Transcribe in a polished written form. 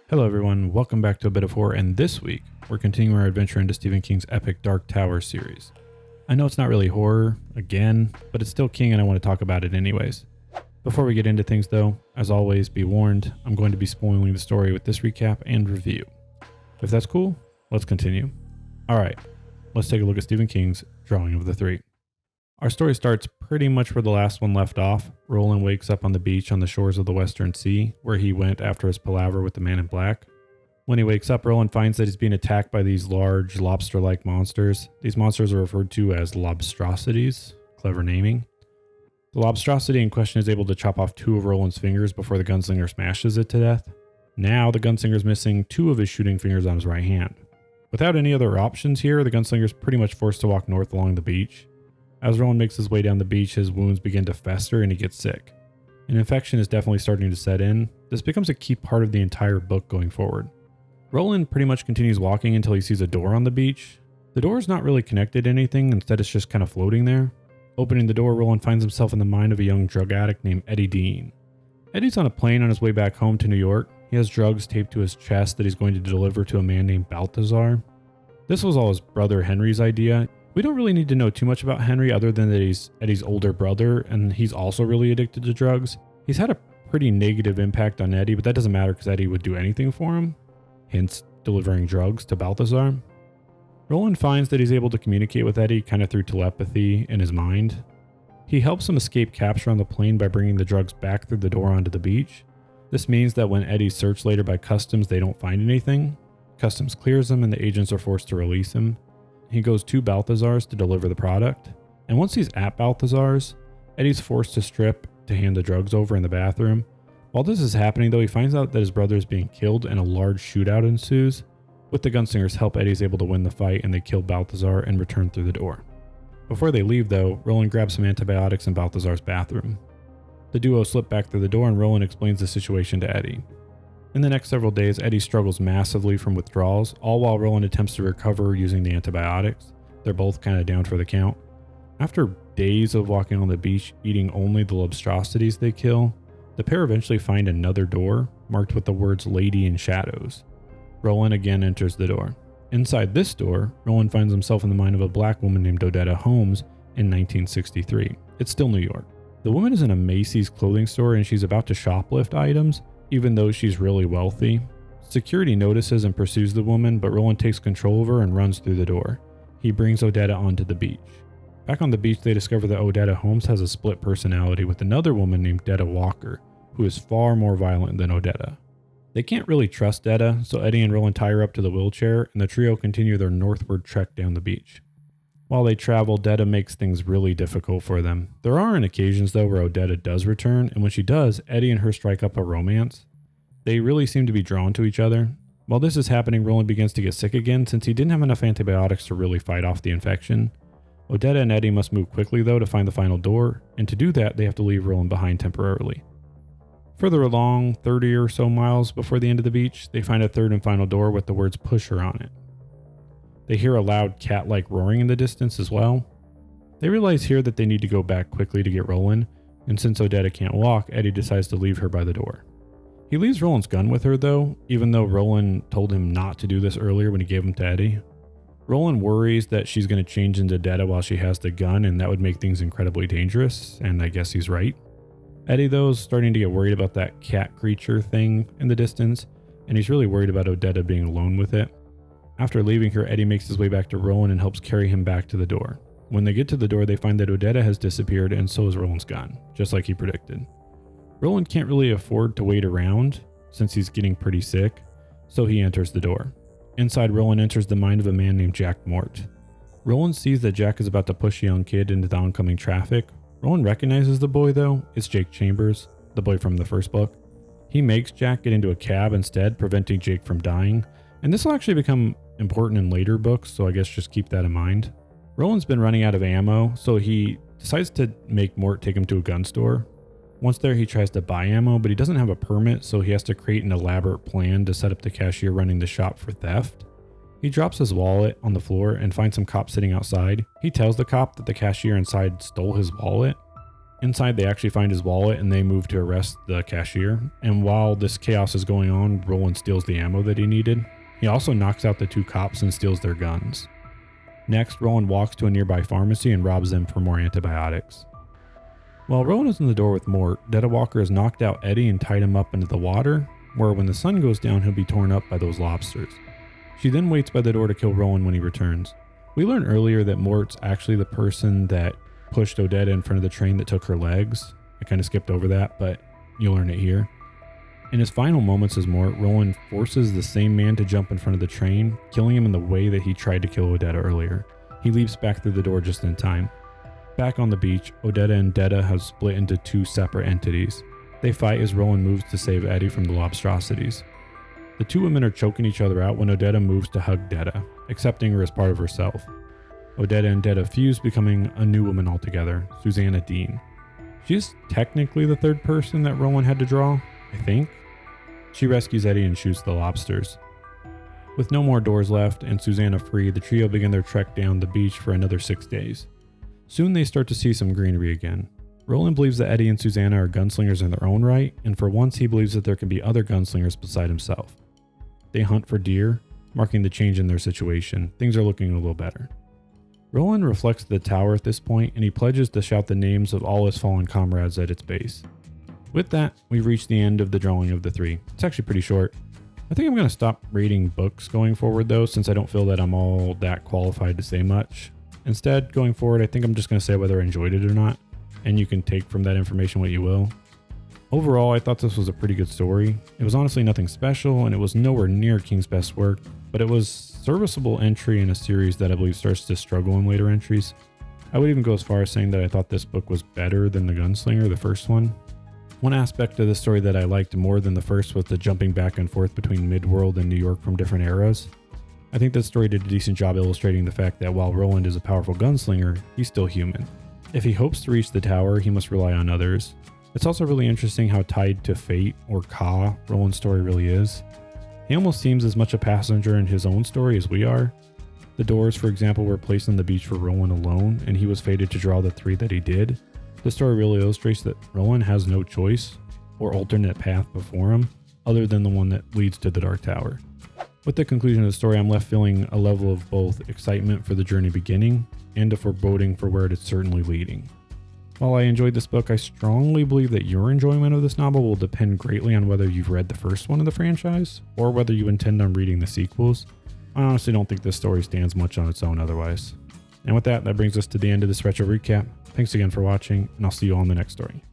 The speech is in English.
Hello everyone, welcome back to A Bit of Horror, and this week we're continuing our adventure into Stephen King's epic Dark Tower series. I know it's not really horror, again, but it's still King and I want to talk about it anyways. Before we get into things though, as always, be warned, I'm going to be spoiling the story with this recap and review. If that's cool, let's continue. Alright, let's take a look at Stephen King's Drawing of the Three. Our story starts pretty much where the last one left off. Roland wakes up on the beach on the shores of the Western Sea, where he went after his palaver with the man in black. When he wakes up, Roland finds that he's being attacked by these large, lobster-like monsters. These monsters are referred to as lobstrosities. Clever naming. The lobstrosity in question is able to chop off two of Roland's fingers before the gunslinger smashes it to death. Now, the gunslinger is missing two of his shooting fingers on his right hand. Without any other options here, the gunslinger is pretty much forced to walk north along the beach. As Roland makes his way down the beach, his wounds begin to fester and he gets sick. An infection is definitely starting to set in. This becomes a key part of the entire book going forward. Roland pretty much continues walking until he sees a door on the beach. The door is not really connected to anything, instead it's just kind of floating there. Opening the door, Roland finds himself in the mind of a young drug addict named Eddie Dean. Eddie's on a plane on his way back home to New York. He has drugs taped to his chest that he's going to deliver to a man named Balthazar. This was all his brother Henry's idea. We don't really need to know too much about Henry other than that he's Eddie's older brother and he's also really addicted to drugs. He's had a pretty negative impact on Eddie, but that doesn't matter because Eddie would do anything for him, hence delivering drugs to Balthazar. Roland finds that he's able to communicate with Eddie kind of through telepathy in his mind. He helps him escape capture on the plane by bringing the drugs back through the door onto the beach. This means that when Eddie's searched later by customs, they don't find anything. Customs clears him and the agents are forced to release him. He goes to Balthazar's to deliver the product, and once he's at Balthazar's, Eddie's forced to strip to hand the drugs over in the bathroom. While this is happening though, he finds out that his brother is being killed and a large shootout ensues. With the gunslinger's help, Eddie's able to win the fight and they kill Balthazar and return through the door. Before they leave though, Roland grabs some antibiotics in Balthazar's bathroom. The duo slip back through the door and Roland explains the situation to Eddie. In the next several days, Eddie struggles massively from withdrawals, all while Roland attempts to recover using the antibiotics. They're both kind of down for the count. After days of walking on the beach, eating only the lobstrosities they kill, the pair eventually find another door, marked with the words Lady in Shadows. Roland again enters the door. Inside this door, Roland finds himself in the mind of a black woman named Odetta Holmes in 1963. It's still New York. The woman is in a Macy's clothing store and she's about to shoplift items, even though she's really wealthy. Security notices and pursues the woman, but Roland takes control of her and runs through the door. He brings Odetta onto the beach. Back on the beach, they discover that Odetta Holmes has a split personality with another woman named Detta Walker, who is far more violent than Odetta. They can't really trust Detta, so Eddie and Roland tie her up to the wheelchair, and the trio continue their northward trek down the beach. While they travel, Detta makes things really difficult for them. There are occasions though where Odetta does return, and when she does, Eddie and her strike up a romance. They really seem to be drawn to each other. While this is happening, Roland begins to get sick again since he didn't have enough antibiotics to really fight off the infection. Odetta and Eddie must move quickly though to find the final door, and to do that they have to leave Roland behind temporarily. Further along, 30 or so miles before the end of the beach, they find a third and final door with the words "Pusher" on it. They hear a loud cat-like roaring in the distance as well. They realize here that they need to go back quickly to get Roland, and since Odetta can't walk, Eddie decides to leave her by the door. He leaves Roland's gun with her though, even though Roland told him not to do this earlier when he gave him to Eddie. Roland worries that she's going to change into Detta while she has the gun, and that would make things incredibly dangerous, and I guess he's right. Eddie though is starting to get worried about that cat creature thing in the distance, and he's really worried about Odetta being alone with it. After leaving her, Eddie makes his way back to Roland and helps carry him back to the door. When they get to the door, they find that Odetta has disappeared and so has Roland's gun, just like he predicted. Roland can't really afford to wait around since he's getting pretty sick, so he enters the door. Inside, Roland enters the mind of a man named Jack Mort. Roland sees that Jack is about to push a young kid into the oncoming traffic. Roland recognizes the boy though. It's Jake Chambers, the boy from the first book. He makes Jack get into a cab instead, preventing Jake from dying, and this will actually become important in later books, so I guess just keep that in mind. Roland's been running out of ammo, so he decides to make Mort take him to a gun store. Once there, he tries to buy ammo, but he doesn't have a permit, so he has to create an elaborate plan to set up the cashier running the shop for theft. He drops his wallet on the floor and finds some cops sitting outside. He tells the cop that the cashier inside stole his wallet. Inside, they actually find his wallet and they move to arrest the cashier. And while this chaos is going on, Roland steals the ammo that he needed. He also knocks out the 2 cops and steals their guns. Next, Roland walks to a nearby pharmacy and robs them for more antibiotics. While Roland is in the door with Mort, Detta Walker has knocked out Eddie and tied him up into the water, where when the sun goes down, he'll be torn up by those lobsters. She then waits by the door to kill Roland when he returns. We learned earlier that Mort's actually the person that pushed Odetta in front of the train that took her legs. I kind of skipped over that, but you'll learn it here. In his final moments as Mort, Roland forces the same man to jump in front of the train, killing him in the way that he tried to kill Odetta earlier. He leaps back through the door just in time. Back on the beach, Odetta and Detta have split into 2 separate entities. They fight as Roland moves to save Eddie from the lobstrosities. The 2 women are choking each other out when Odetta moves to hug Detta, accepting her as part of herself. Odetta and Detta fuse, becoming a new woman altogether, Susanna Dean. She's technically the 3rd person that Roland had to draw, I think. She rescues Eddie and shoots the lobsters. With no more doors left and Susanna free, the trio begin their trek down the beach for another 6 days. Soon they start to see some greenery again. Roland believes that Eddie and Susanna are gunslingers in their own right, and for once he believes that there can be other gunslingers beside himself. They hunt for deer, marking the change in their situation. Things are looking a little better. Roland reflects the tower at this point, and he pledges to shout the names of all his fallen comrades at its base. With that, we've reached the end of the drawing of the 3. It's actually pretty short. I think I'm going to stop rating books going forward though, since I don't feel that I'm all that qualified to say much. Instead, going forward, I think I'm just going to say whether I enjoyed it or not, and you can take from that information what you will. Overall, I thought this was a pretty good story. It was honestly nothing special, and it was nowhere near King's best work, but it was serviceable entry in a series that I believe starts to struggle in later entries. I would even go as far as saying that I thought this book was better than The Gunslinger, the first one. One aspect of the story that I liked more than the first was the jumping back and forth between Midworld and New York from different eras. I think this story did a decent job illustrating the fact that while Roland is a powerful gunslinger, he's still human. If he hopes to reach the tower, he must rely on others. It's also really interesting how tied to fate, or Ka, Roland's story really is. He almost seems as much a passenger in his own story as we are. The doors, for example, were placed on the beach for Roland alone, and he was fated to draw the 3 that he did. The story really illustrates that Roland has no choice or alternate path before him, other than the one that leads to the Dark Tower. With the conclusion of the story, I'm left feeling a level of both excitement for the journey beginning and a foreboding for where it is certainly leading. While I enjoyed this book, I strongly believe that your enjoyment of this novel will depend greatly on whether you've read the first one of the franchise or whether you intend on reading the sequels. I honestly don't think this story stands much on its own otherwise. And with that brings us to the end of this retro recap. Thanks again for watching, and I'll see you all in the next story.